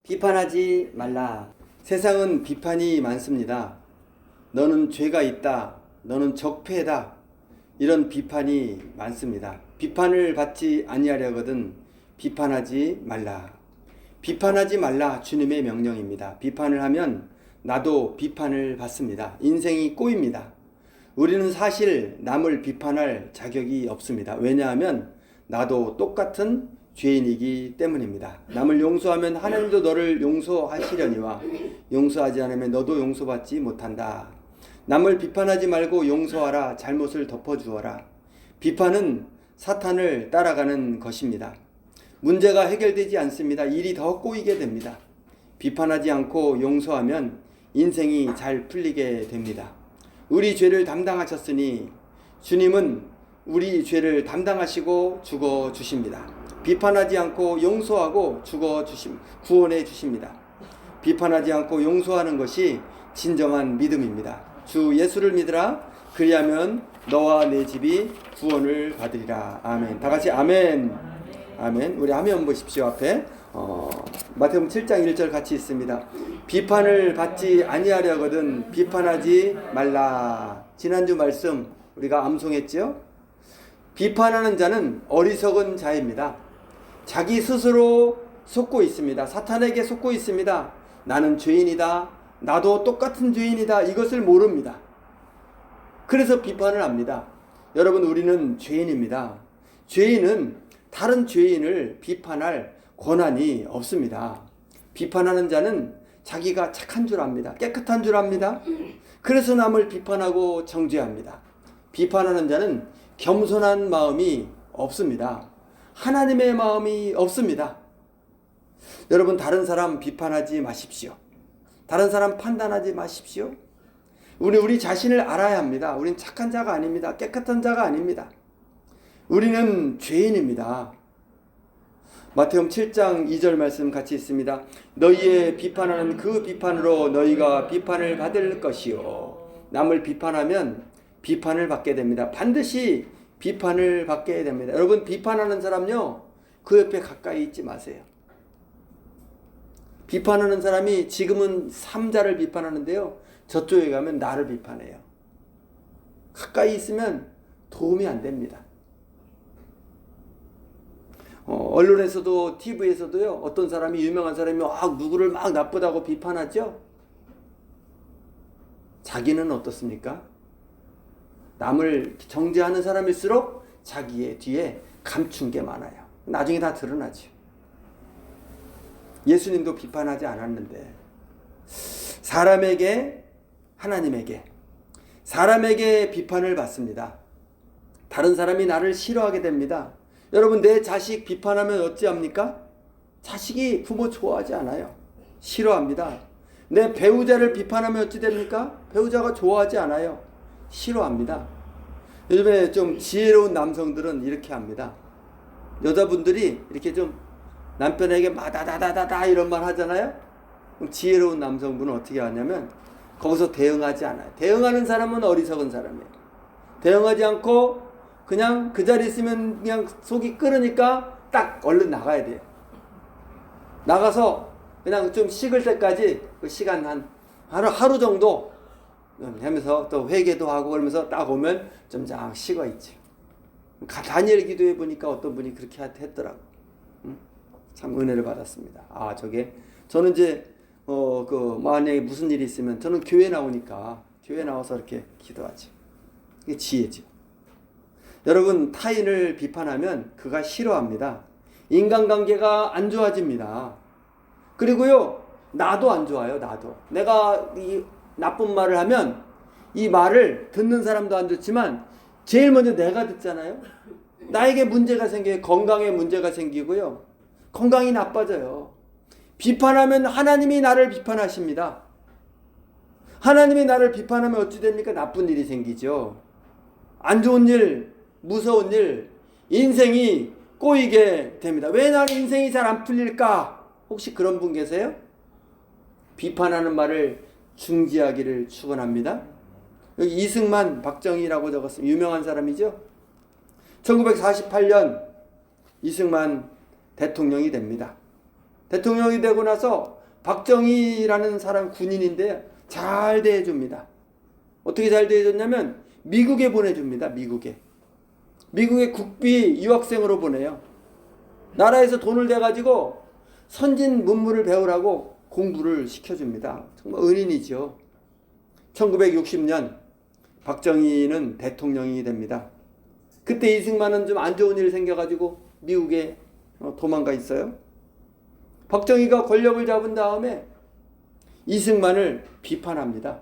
비판하지 말라. 세상은 비판이 많습니다. 너는 죄가 있다. 너는 적폐다. 이런 비판이 많습니다. 비판을 받지 아니하려거든 비판하지 말라. 비판하지 말라 주님의 명령입니다. 비판을 하면 나도 비판을 받습니다. 인생이 꼬입니다. 우리는 사실 남을 비판할 자격이 없습니다. 왜냐하면 나도 똑같은 죄인이기 때문입니다. 남을 용서하면 하나님도 너를 용서하시려니와 용서하지 않으면 너도 용서받지 못한다. 남을 비판하지 말고 용서하라. 잘못을 덮어주어라. 비판은 사탄을 따라가는 것입니다. 문제가 해결되지 않습니다. 일이 더 꼬이게 됩니다. 비판하지 않고 용서하면 인생이 잘 풀리게 됩니다. 우리 죄를 담당하셨으니 주님은 우리 죄를 담당하시고 죽어주십니다. 비판하지 않고 용서하고 구원해 주십니다. 비판하지 않고 용서하는 것이 진정한 믿음입니다. 주 예수를 믿으라. 그리하면 너와 내 집이 구원을 받으리라. 아멘. 다 같이 아멘. 아멘. 우리 화면 보십시오. 앞에 마태복음 7장 1절 같이 있습니다. 비판을 받지 아니하려거든 비판하지 말라. 지난주 말씀 우리가 암송했죠. 비판하는 자는 어리석은 자입니다. 자기 스스로 속고 있습니다. 사탄에게 속고 있습니다. 나는 죄인이다. 나도 똑같은 죄인이다. 이것을 모릅니다. 그래서 비판을 합니다. 여러분, 우리는 죄인입니다. 죄인은 다른 죄인을 비판할 권한이 없습니다. 비판하는 자는 자기가 착한 줄 압니다. 깨끗한 줄 압니다. 그래서 남을 비판하고 정죄합니다. 비판하는 자는 겸손한 마음이 없습니다. 하나님의 마음이 없습니다. 여러분, 다른 사람 비판하지 마십시오. 다른 사람 판단하지 마십시오. 우리 자신을 알아야 합니다. 우리는 착한 자가 아닙니다. 깨끗한 자가 아닙니다. 우리는 죄인입니다. 마태복음 7장 2절 말씀 같이 있습니다. 너희의 비판하는 그 비판으로 너희가 비판을 받을 것이요. 남을 비판하면 비판을 받게 됩니다. 반드시 비판을 받게 됩니다. 여러분, 비판하는 사람요, 그 옆에 가까이 있지 마세요. 비판하는 사람이 지금은 삼자를 비판하는데요, 저쪽에 가면 나를 비판해요. 가까이 있으면 도움이 안 됩니다. 언론에서도 TV에서도요, 어떤 사람이, 유명한 사람이 누구를 막 나쁘다고 비판하죠. 자기는 어떻습니까? 남을 정죄하는 사람일수록 자기의 뒤에 감춘 게 많아요. 나중에 다 드러나죠. 예수님도 비판하지 않았는데, 사람에게, 하나님에게, 사람에게 비판을 받습니다. 다른 사람이 나를 싫어하게 됩니다. 여러분, 내 자식 비판하면 어찌합니까? 자식이 부모 좋아하지 않아요. 싫어합니다. 내 배우자를 비판하면 어찌 됩니까? 배우자가 좋아하지 않아요. 싫어합니다. 요즘에 좀 지혜로운 남성들은 이렇게 합니다. 여자분들이 이렇게 좀 남편에게 마다다다다다 이런 말 하잖아요. 그럼 지혜로운 남성분은 어떻게 하냐면 거기서 대응하지 않아요. 대응하는 사람은 어리석은 사람이에요. 대응하지 않고 그냥 그 자리에 있으면 그냥 속이 끓으니까 딱 얼른 나가야 돼요. 나가서 그냥 좀 식을 때까지 그 시간 한 하루 정도 하면서 또 회개도 하고 그러면서 딱 오면 좀 쫙 식어 있지. 다니엘 기도해 보니까 어떤 분이 그렇게 했더라고. 참 은혜를 받았습니다. 저는 이제 만약에 무슨 일이 있으면 저는 교회 나오니까 교회 나와서 이렇게 기도하지. 이게 지혜죠. 여러분, 타인을 비판하면 그가 싫어합니다. 인간관계가 안 좋아집니다. 그리고요, 나도 안 좋아요. 나도. 내가 이 나쁜 말을 하면 이 말을 듣는 사람도 안 좋지만 제일 먼저 내가 듣잖아요. 나에게 문제가 생겨요. 건강에 문제가 생기고요. 건강이 나빠져요. 비판하면 하나님이 나를 비판하십니다. 하나님이 나를 비판하면 어찌 됩니까? 나쁜 일이 생기죠. 안 좋은 일, 무서운 일, 인생이 꼬이게 됩니다. 왜 나는 인생이 잘 안 풀릴까? 혹시 그런 분 계세요? 비판하는 말을 중지하기를 축원합니다. 여기 이승만, 박정희라고 적었습니다. 유명한 사람이죠. 1948년 이승만 대통령이 됩니다. 대통령이 되고 나서 박정희라는 사람 군인인데 잘 대해줍니다. 어떻게 잘 대해줬냐면 미국에 보내줍니다. 미국에 국비 유학생으로 보내요. 나라에서 돈을 대가지고 선진 문물을 배우라고 공부를 시켜줍니다. 정말 은인이죠. 1960년 박정희는 대통령이 됩니다. 그때 이승만은 좀 안 좋은 일 생겨가지고 미국에 도망가 있어요. 박정희가 권력을 잡은 다음에 이승만을 비판합니다.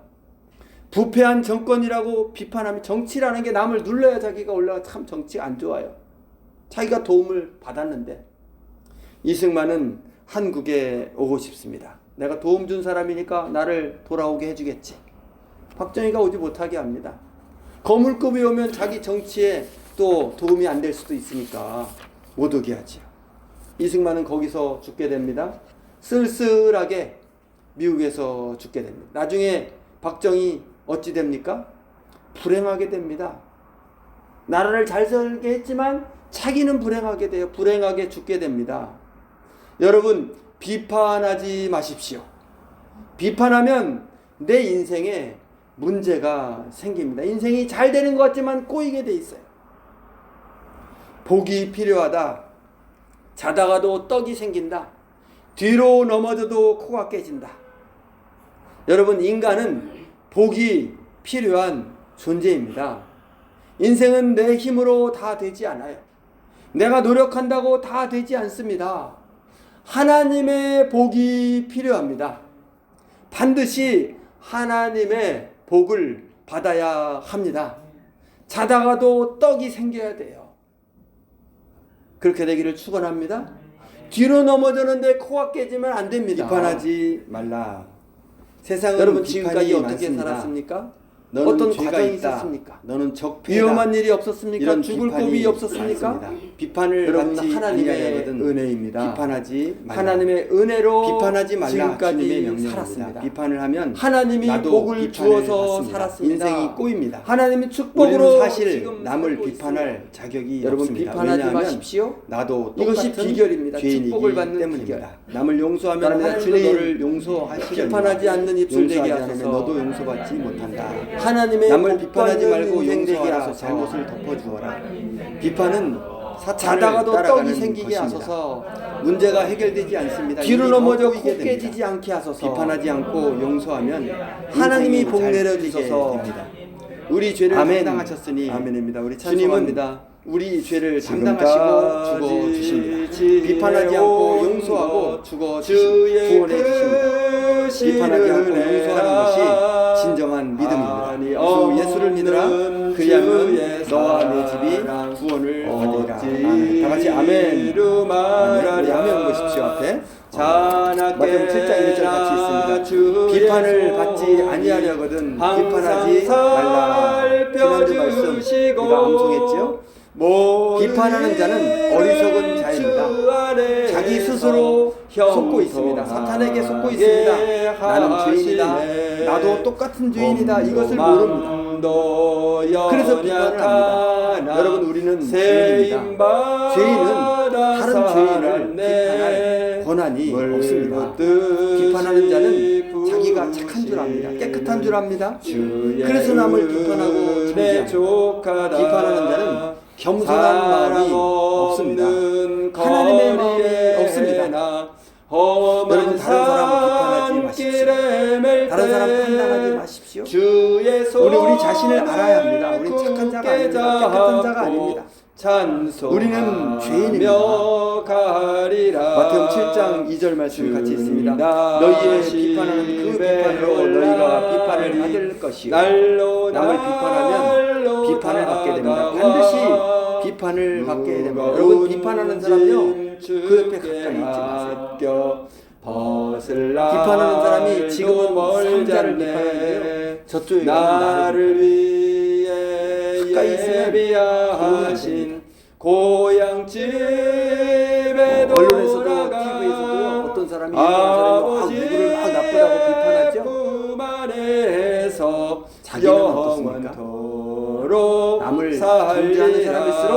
부패한 정권이라고 비판하면, 정치라는 게 남을 눌러야 자기가 올라가, 참 정치가 안 좋아요. 자기가 도움을 받았는데 이승만은 한국에 오고 싶습니다. 내가 도움 준 사람이니까 나를 돌아오게 해주겠지. 박정희가 오지 못하게 합니다. 거물급이 오면 자기 정치에 또 도움이 안 될 수도 있으니까 못 오게 하죠. 이승만은 거기서 죽게 됩니다. 쓸쓸하게 미국에서 죽게 됩니다. 나중에 박정희 어찌 됩니까? 불행하게 됩니다. 나라를 잘 살게 했지만 자기는 불행하게 돼요. 불행하게 죽게 됩니다. 여러분, 비판하지 마십시오. 비판하면 내 인생에 문제가 생깁니다. 인생이 잘 되는 것 같지만 꼬이게 돼 있어요. 복이 필요하다. 자다가도 떡이 생긴다. 뒤로 넘어져도 코가 깨진다. 여러분, 인간은 복이 필요한 존재입니다. 인생은 내 힘으로 다 되지 않아요. 내가 노력한다고 다 되지 않습니다. 하나님의 복이 필요합니다. 반드시 하나님의 복을 받아야 합니다. 자다가도 떡이 생겨야 돼요. 그렇게 되기를 축원합니다. 뒤로 넘어졌는데 코가 깨지면 안 됩니다. 비판하지 말라. 세상은 여러분, 지금까지 어떻게 많습니다. 살았습니까? 너는 어떤 죄가 과정이 있다. 있었습니까? 너는 적폐다. 위험한 일이 없었습니까? 이런 죽을 비판이 법이 없었습니까? 많습니다. 비판을 여러분, 받지 하나님의 아니하거든 은혜입니다. 비판하지 말라. 하나님의 은혜로 비판하지 말라. 주님의 지금까지 명령입니다. 살았습니다. 비판을 하면 하나님이 나도 복을 비판을 주어서 받습니다. 살았습니다. 인생이 꼬입니다. 하나님이 축복으로 우리는 사실 지금 남을 살고 비판할 있습니다. 자격이 여러분, 없습니다. 비판하지 왜냐하면 마십시오. 나도 이것이 똑같은 비결입니다. 죄인이기 축복을 받는 때문입니다. 비결. 남을 용서하면 따라합니다. 하나님도 주님, 너를 용서하시려니 비판하지 않는 입술 되게 용서하지 하소서. 않으면 너도 용서받지 못한다. 하나님의 남을 복 비판하지 받는 말고 인생 되게 용서하라. 하소서. 잘못을 덮어주어라. 비판은 사탄을 자다가도 따라가는 떡이 생기게 것입니다. 하소서. 문제가 해결되지 않습니다. 뒤로 일이 넘어져 더 코 꼬이게 됩니다. 깨지지 않게 하소서. 비판하지 않고 용서하면 하나님이 인생이 복 잘 내려주소서. 풀리게 됩니다. 우리 죄를 아멘. 담당하셨으니 아멘입니다. 우리 주님은 찬송합니다. 우리 죄를 지금까지 담당하시고 죽어 주십니다. 비판하지 않고 용서하고 죽어 구원해 주십니다. 비판하지 않고 용서하는 것이 진정한 믿음입니다. 주 예수를 믿으라. 그리하면 너와 내 집이 구원을 받으리라. 아멘. 다 같이 아멘. 아멘. 우리 아멘 보십시오. 앞에 마태복음 7장 1절 같이 있습니다. 비판을 받지 아니하려거든 비판하지 말라. 지난주 말씀 우리가 암송했죠. 비판하는 자는 어리석은 자입니다. 자기 스스로 속고 있습니다. 사탄에게 속고 있습니다. 나는 죄인이다. 나도 똑같은 죄인이다. 이것을 모릅니다. 그래서 비판을 합니다. 여러분, 우리는 죄인입니다. 죄인은 다른 죄인을 비판할 권한이 없습니다. 비판하는 자는 자기가 착한 줄 압니다. 깨끗한 줄 압니다. 그래서 남을 비판하고 정죄합니다. 비판하는 자는 겸손한 마음이 없습니다. 하나님의 마음이 없습니다. 여러분, 다른 사람을 비판하지 마십시오. 다른 사람 판단하지 마십시오. 우리 자신을 알아야 합니다. 우리 착한 자가 아닙니다. 깨끗한 자가 아닙니다. 우리는 죄인입니다. 마태복음 7장 2절 말씀 같이 있습니다. 너희의 비판하는 그 비판으로 너희가 비판을 받을 것이요. 남을 비판하면 비판을 받게 됩니다. 반드시 비판을 받게 됩니다. 여러분, 비판하는 사람요, 그 옆에 가까이 있지 마세요. 비판하는 사람이 지금은 상자를 비판하는데요, 저쪽에 나를 위해 가까이 예비하신 고향집에 언론에서도 TV에서도 어떤 사람이 누구를 막 나쁘다고 비판하죠. 자기는 어떻습니까? 남을 정죄하는 사람일수록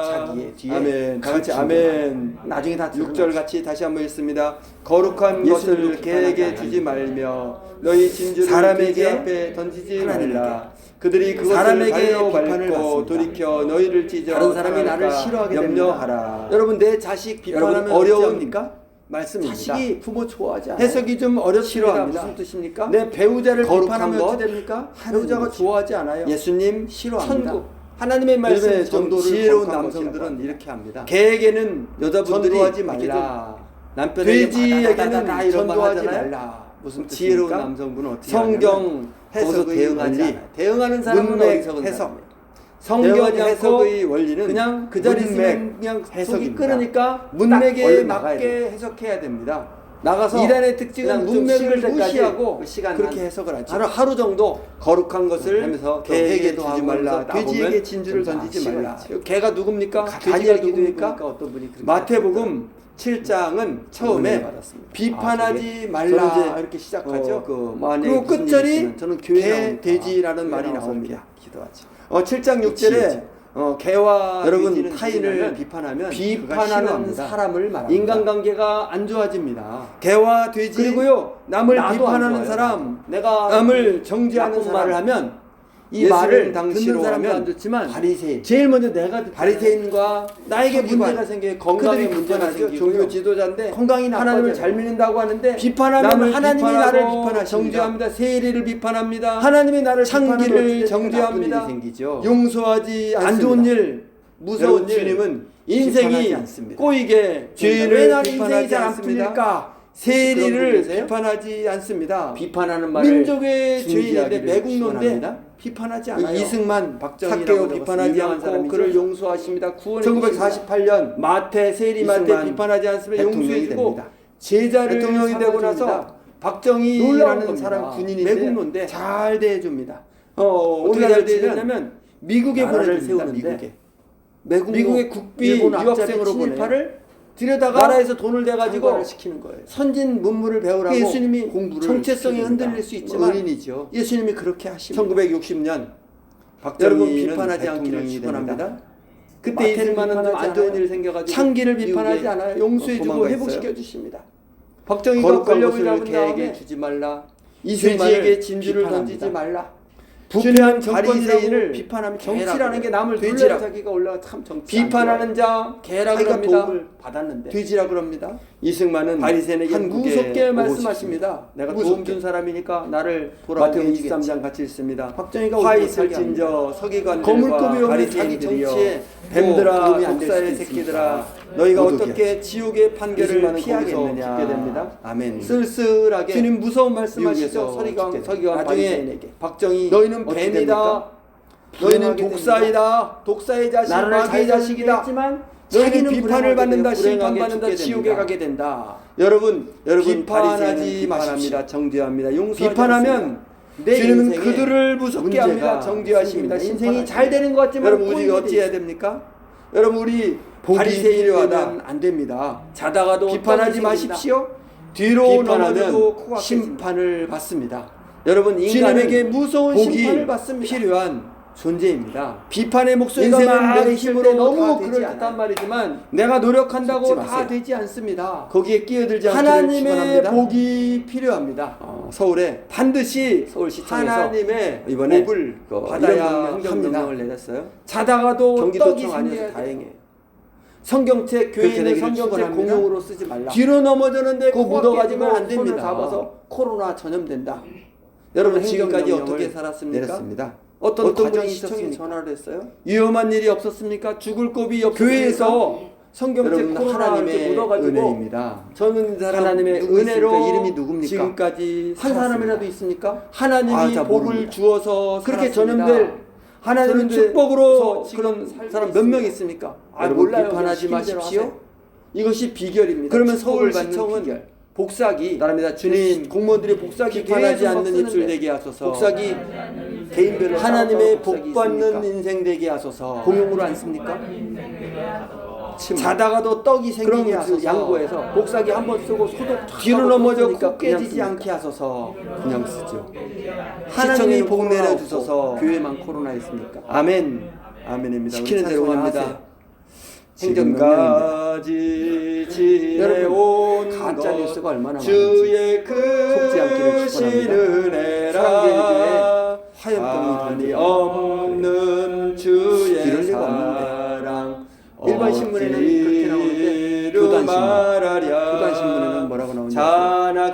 자기의 뒤에 아멘. 다 같이 가르친 아멘. 거야. 나중에 다 6절 같이 다시 한번 읽습니다. 거룩한 예수님을 것을 개에게 비판하지 주지 말며 너희 진주를 사람에게 돼지 앞에 던지지 하나님께 말라. 그들이 그것을 사람에게 발로 비판을 밟고 받습니다. 돌이켜 너희를 찢어 다른 사람이 나를 당할까 싫어하게 염려하라. 됩니다. 여러분 내 자식 비판하면 여러분, 어려웁니까? 말씀입니다. 자식이 부모 좋아하지 않아요. 해석이 좀 어렵습니다. 싫어합니다. 무슨 뜻입니까? 내 배우자를 거룩한 비판하면 것, 어떻게 됩니까? 하나님 배우자가 것이요. 좋아하지 않아요. 예수님 싫어합니다. 천국 하나님의 말씀 요즘에 좀 전도를 지혜로운 거룩한 남성들은 것이라고 합니다. 이렇게 합니다. 개에게는 여자분들이 전도하지 이렇게 말라. 남편에게 돼지에게는 다다다다다 이런 말 전도하지 하잖아요. 말라. 무슨 지혜로운 뜻입니까? 남성분은 어떻게 성경 거기서 해석의 대응하지 원리, 않아요. 대응하는 사람은 문맥 어리석은 해석. 사람이에요. 성경 대응하지 않고 해석의 원리는 그냥 그 자리 문맥 있으면 그냥 속이 해석입니다. 끓으니까 문맥에 얼른 나가야 맞게 돼요. 해석해야 됩니다. 나가서 이단의 특징은 그냥 좀 문맥을 식을 때까지 무시하고 그 시간 그렇게 한 해석을 하죠. 하루 정도 거룩한 것을 하면서 개에게 회개도 주지 하고 말라. 하면서 돼지에게 나보면 진주를 좀 던지지 다 말라. 식어있지. 개가 누굽니까? 다니엘 돼지가 기도해 누굽니까? 보니까 어떤 분이 그렇게 마태복음 7장은 은혜를 처음에 받았습니다. 비판하지 저는 말라 이제 이렇게 시작하죠. 만약에 그리고 무슨 일이 끝절이 있으면 저는 교회 개, 나오니까 돼지라는 말이 나와서 나옵니다. 기도하지. 7장 그치, 6절에 개와 여러분 돼지는 타인을 타인을 비판하면 비판하는 싫어합니다. 사람을 말합니다. 인간관계가 안 좋아집니다. 개와 돼지 그리고요 남을 나도 안 비판하는 좋아요. 사람 내가 남을 정죄하는 나쁜 사람 말을 하면 이 예수를 말을 당시로 듣는 사람도 하면 안 좋지만 바리새인 제일 먼저 내가 바리새인과 나에게 서기관, 문제가 생겨 건강에 그들이 문제가 비판하죠. 생기고요. 종교 지도자인데 건강이 하나님을 나빠져요. 잘 믿는다고 하는데 비판하면 남을 하나님이 비판하고 나를 비판하십니다. 정죄합니다. 세리를 비판합니다. 하나님이 나를 비판하면 창기를 어찌 됐든 정죄합니다. 나쁜 일이 생기죠. 용서하지 안 않습니다. 좋은 일, 무서운 여러분, 일, 주님은 인생이 비판하지 않습니다. 꼬이게 왜 죄를 나는 인생이 비판하지 잘 안 않습니다. 풀릴까? 세리를 계세요? 비판하지 않습니다. 비판하는 말을 민족의 죄인인데 중지하기를 매국노인데 축원합니다. 비판하지 그 않아요. 이승만, 박정희라고 삭개오 적었어요. 비판하지 유명한 않고 사람이죠. 그를 용서하십니다. 구원해 1948년 마태 세리한테 이승만 비판하지 않습니다. 대통령이 용서해주고 됩니다. 제자를 대통령이 되고 나서 삼아줍니다. 놀라운 박정희라는 겁니다. 사람 군인인데 매국노인데 잘 대해줍니다. 어떻게 잘 잘 대해주냐면 되냐면 미국에 나라를 보내줍니다. 세우는데 미국의 국비 일본 유학생으로 앞잡이 친일파를 들여다가 나라에서 돈을 대가지고 가지고 시키는 거예요. 선진 문물을 배우라고 예수님이 공부를 정체성이 시켜줍니다. 흔들릴 수 있지만 은인이죠. 예수님이 그렇게 하십니다. 1960년 여러분 박정희는 비판하지 않기를 대통령이 축원합니다. 됩니다. 그때 마태를 이승만은 좀 비판하지 안 좋은 않아요. 일 생겨가지고 창기를 비판하지 미국에 않아요. 용서해주고 도망가 회복시켜 있어요. 주십니다. 박정희가 거룩한 권력을 것을 잡은 개에게 다음에 주지 말라. 이승만을 돼지에게 진주를 비판합니다. 던지지 말라. 부패한 바리새인을 정권이라고 비판하면 정치라는 게 남을 돼지라. 놀라 자기가 올라가 참 정치 안 비판하는 자 개라 자기가 그럽니다. 도움을 받았는데 돼지라 그럽니다. 이승만은 바리새인에게 한국에 무섭게 오고 말씀하십니다. 내가 무섭게. 도움 준 사람이니까 나를 돌아오게 마태복음 해주겠지. 23장 같이 읽습니다. 박정희가 화 오고 있을 살게 진저 서기관들과 거물급이 없는 자기 바리새인들이여 정치에 뱀들아 도움이 안될 독사의 수도 새끼들아 있으니까 너희가 모두 어떻게 지옥의 판결을 이승만은 피하겠느냐 거기서 죽게 됩니다. 아멘. 쓸쓸하게 주님 무서운 말씀하시죠. 미국에서 서기관 죽게 나중에 바리새인에게. 박정희 너희는 어떻게 뱀이다. 됩니까? 너희는 불행하게 독사이다. 독사의 자식 나라를 마귀의 잘 자식이다. 했지만 너희는 자기는 비판을 받는다. 불행하게 심판받는다. 죽게 지옥에 됩니다. 가게 된다. 여러분 비판하지 바리새인은 마십시오. 비판합니다. 정죄합니다. 용서하지 비판하면 않습니다. 내 주님은 인생에 그들을 무섭게 문제가 합니다. 정죄하십니다. 생깁니다. 인생이 잘 되는 것 같지만 여러분 우리가 꼬이게 어찌해야 돼 있어요. 됩니까? 여러분 우리 복이 바리새인이 필요하다. 되면 안 됩니다. 자다가도 비판하지 떡이 마십시오. 뒤로 넘어져도 비판하면 코가 심판을 받습니다. 여러분 주님에게 인간은 무서운 복이 심판을 받습니다. 필요한 존재입니다. 비판의 목소리가 인생은 막 내 있을 힘으로 때 너무 다 되지 그럴듯한 않아요. 말이지만 내가 노력한다고 속지 다 마세요. 되지 않습니다. 거기에 끼어들지 않기를 하나님의 축원합니다. 복이 필요합니다. 서울에 반드시 서울시청에서 하나님의 이번에 복을 그 받아야 행정명령을 합니다. 내렸어요. 자다가도 떡이 경기도청 생겨야 아니어서 돼요. 다행이에요. 성경책 교회 그렇게 있는 되기를 성경책 축원합니다. 공용으로 쓰지 말라. 뒤로 넘어졌는데 그거 묻어가지고 안 손을 됩니다. 잡아서 코로나 전염된다. 여러분 행정 지금까지 명령을 어떻게 살았습니까? 내렸습니다. 어떤 분이 과정이 시청에 있었습니까? 전화를 했어요. 위험한 일이 없었습니까? 죽을 겁이 없었습니까? 교회에서 성경책 여러분 코로나 하나님의 이렇게 묻어가지고 은혜입니다. 저는 이 사람 하나님의 누구 있습니까? 은혜로 이름이 누굽니까? 지금까지 한 살았습니다. 사람이라도 있습니까? 하나님이 아, 다 복을 모릅니다. 주어서 그렇게 살았습니다. 전염될 하나님의 저는 축복으로 지금 그런 살고 사람 몇 명 있습니다. 있습니까? 여러분 몰라요. 비판하지 그냥 시키는 대로 마십시오. 하세요. 이것이 비결입니다. 그러면 축복을 받는 서울시청은 비결. 복사기 나랍니다. 주님 공무원들이 복사기 비판하지 계속 막 않는 입술 쓰는데 되게 하소서. 복사기 개인별로 하나님의 복사기 복 받는 있습니까? 인생 되게 하소서. 공용으로 안 씁니까? 자다가도 떡이 그럼 생기게 하소서. 양보해서 복사기 한 번 쓰고 소독 뒤로 넘어져 코 그냥 깨지지 씁니까? 않게 하소서. 그냥 쓰죠. 하나님이 시청에는 복 코로나 내려주소서. 없고 교회만 코로나 있습니까? 아멘. 아멘입니다. 시키는 우리 대로 찬송합니다. 하세요. 행정명령입니다. 지금까지 지내온 가짜 뉴스가 얼마나 주의 속지 않기를 크신 축원합니다. 은혜라 화염병이 한이 없는 주의 이럴 리가 사랑 일반 신문에는 그렇게 나오는데 교단 신문에는 뭐라고 나오냐면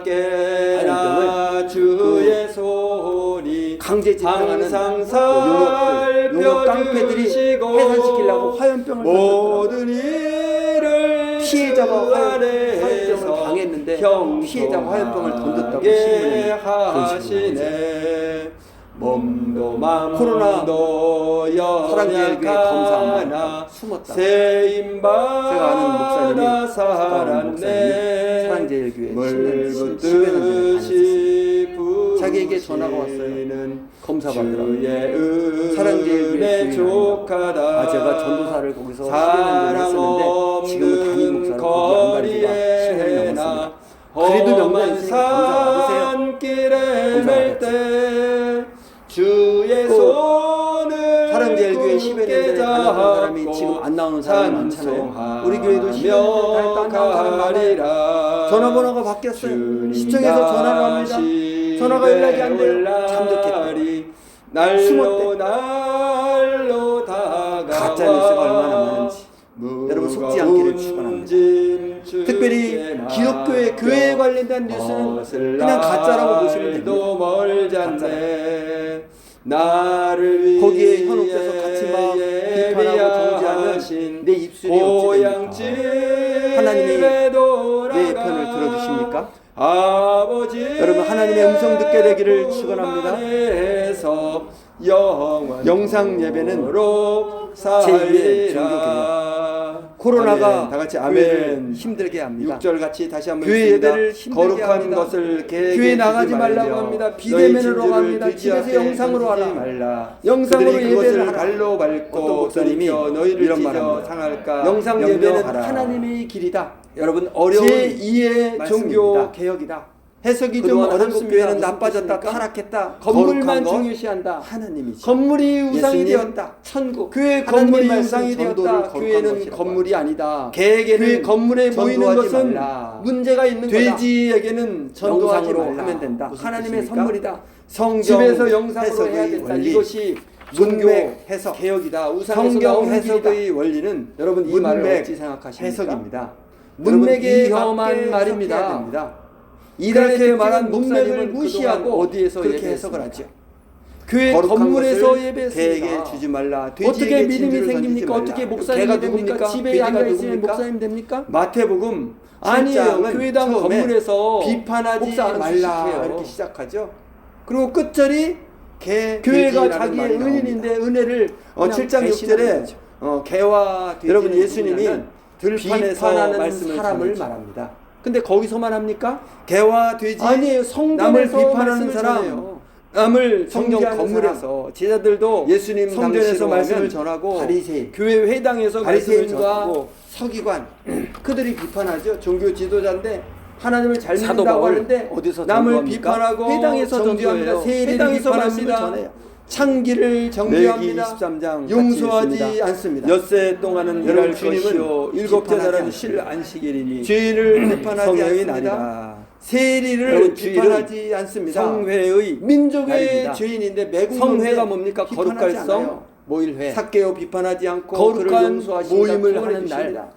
자나깨나 주의 손이 강제 집행하는 항상 용역 깡패들이 해산시키려고 화염병을 던졌더라고요. 모든 일을 피해자가 화염병을 방해했는데 피해자가 화염병을 던졌다고 신문에 하시네. 몸도 마음도 사랑제일교회 검사 안 연약하나 받았다. 숨었다. 세임받아 제가 아는 목사님이 살았네. 사랑제일교회 물붓듯이 10여 년 전에 다녔어요. 자기에게 부으시는 전화가 왔어요. 검사 받으라고. 주의 사랑제일교회 은혜 주인이 족하다. 제가 전도사를 거기서 10여 년 전에 했었는데 지금은 담임 목사로 거기 안 간 지가 10년이 넘었습니다. 그래도 명단 있으니까 검사 받으세요. 주의 손을 사랑제일교회 10여 년 전에 다녔던 사람이 지금 안 나오는 사람이 많잖아요. 우리 교회도 10여 년 전에 안 나오는 사람 많아요. 전화번호가 바뀌었어요. 시청에서 전화를 합니다. 전화가 연락이 안 돼요. 잠적했다. 날로 날로 다가와 가짜 뉴스가 얼마나 많은지 여러분 속지 않기를 축원합니다. 특별히 기독교의 교회에 관련된 뉴스는 그냥 가짜라고 보시면 됩니다. 멀잖네. 나를 위해 거기에 현혹돼서 같이 막 비판하고 정죄하면 내 입술이 어찌 됩니까? 하나님이 내 편을 들어주십니까? 아버지 여러분 하나님의 음성 듣게 되기를 축원합니다. 영상 예배는 제2의 종교 코로나가 다 같이 교회를 아멘 힘들게 합니다. 6절 같이 다시 한번 교회 읽습니다. 예배를 힘들게 거룩한 합니다. 것을 교회 나가지 말라고 합니다. 비대면으로 합니다. 집에서 영상으로 하라. 영상으로 그들이 예배를 그것을 하라. 발로 밟고 어떤 목사님이 너희를 이런 찢어 말합니다. 상할까 영상 예배는 염려하라. 하나님의 길이다. 여러분 어려운 제2의 종교 말씀입니다. 개혁이다. 해석이 좀 그동안 어렵습니다. 한국 교회는 무슨 나빠졌다, 뜻입니까? 타락했다. 건물만 거룩한 것, 중요시한다. 하나님이죠. 건물이 우상이 예수님, 되었다. 천국. 교회 하나님의 건물이 말씀 우상이 전도를 되었다. 거룩한 교회는 것이라고 건물이 아니다. 교회 개에게는 건물에 모이는 전도하지 것은 말라. 문제가 있는 거다. 돼지에게는 전도하지 영상으로 말라. 하면 된다. 무슨 하나님의 뜻입니까? 선물이다. 성경 집에서 영상으로 해석의 해야 된다. 원리, 이것이 문맥 종교 해석, 개혁이다. 우상에서 성경 나오는 해석의 길이다. 원리는 여러분 이 말을 문맥 어찌 생각하십니까? 해석입니다. 문맥에 위험한 맞게 말입니다. 해석해야 됩니다. 이렇게 말한 문맥을 목사님은 무시하고 그동안 어디에서 그렇게 예배했습니까? 해석을 하죠. 교회 거룩한 건물에서 것을 예배했습니다. 개에게 주지 말라. 어떻게 돼지에게 믿음이 진주를 생깁니까? 던지지 어떻게 말라. 목사님이 개가 됩니까? 누굽니까? 집에 돼지가 앉아 있으면 누굽니까? 목사님 됩니까? 마태복음 아니에요. 7장은 교회당 처음에 건물에서 비판하지 목사 안 말라 주식해요. 이렇게 시작하죠. 그리고 끝절이 개 교회가 돼지라는 자기의 말이 나옵니다. 은인인데 은혜를 7장 6절에 개와 돼지 여러분 예수님이 들판에서 비판하는 말씀을 사람을 전하죠. 말합니다. 근데 거기서만 합니까? 개와 돼지 아니에요. 남을 성전에서 비판하는 말씀을 사람 전해요. 남을 성경 정죄하는 건물에서 제자들도 예수님 성전에서 당시로 말씀을 하면 전하고 바리새인, 교회 회당에서 말씀을 바리새인과 전하고 서기관 그들이 비판하죠. 종교 지도자인데 하나님을 잘 사도 믿는다고 바울 하는데 어디서 남을 전도합니까? 비판하고 회당에서 정죄합니다. 전도해요. 세리를 회당에서 말씀을 비판합니다. 전해요. 창기를 정죄합니다. 23장 용서하지 않습니다. 엿새 동안은 여러분, 일할 주님은 것이요 일곱째 비판하지 달은 않습니다. 실 안식일이니 죄를 비판하지 성령의 않습니다. 날이라. 세리를 여러분, 비판하지 않습니다. 성회의 민족의 날입니다. 죄인인데 매국 성회가 뭡니까? 비판하지 거룩할 성 않아요. 모일회. 삭개오 비판하지 않고 거룩한 그를 용서하신다. 모임을 구원해 하는 날. 주십니다.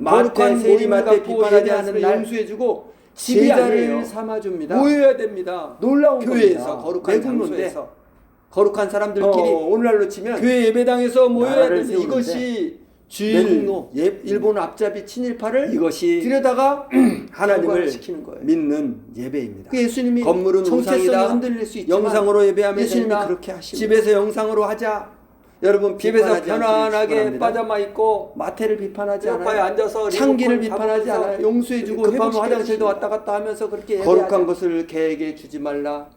거룩한 마태 세리 모임을 마태 갖고 비판하지 예배하는 않으면 날. 용서해주고 집이 제자를 아니에요. 삼아줍니다. 모여야 됩니다. 놀라운 교회에서 겁니다. 거룩한 외국인데 장소에서 거룩한 사람들끼리 오늘날로 치면 교회 예배당에서 모여야 나라를 되는데 세우는데 이것이 주일 일본 앞잡이 친일파를 이것이 들여다가 하나님을 시키는 거예요. 믿는 예배입니다. 그 예수님이 건물은 정체성이 우상이다. 흔들릴 수 있지만 영상으로 예배하면 예수님이 된다. 그렇게 하십니다. 집에서 영상으로 하자. 여러분 집에서 비판하지 않기를 편안하게 축원합니다. 빠져마 있고 마태를 비판하지 소파에 않아요. 앉아서 창기를 리모컨 비판하지 잡으면서 않아요. 용서해주고 급하면 회복시켜 화장실도 주십니다. 왔다 갔다 하면서 그렇게 거룩한 예배하자. 것을 개에게 주지 말라.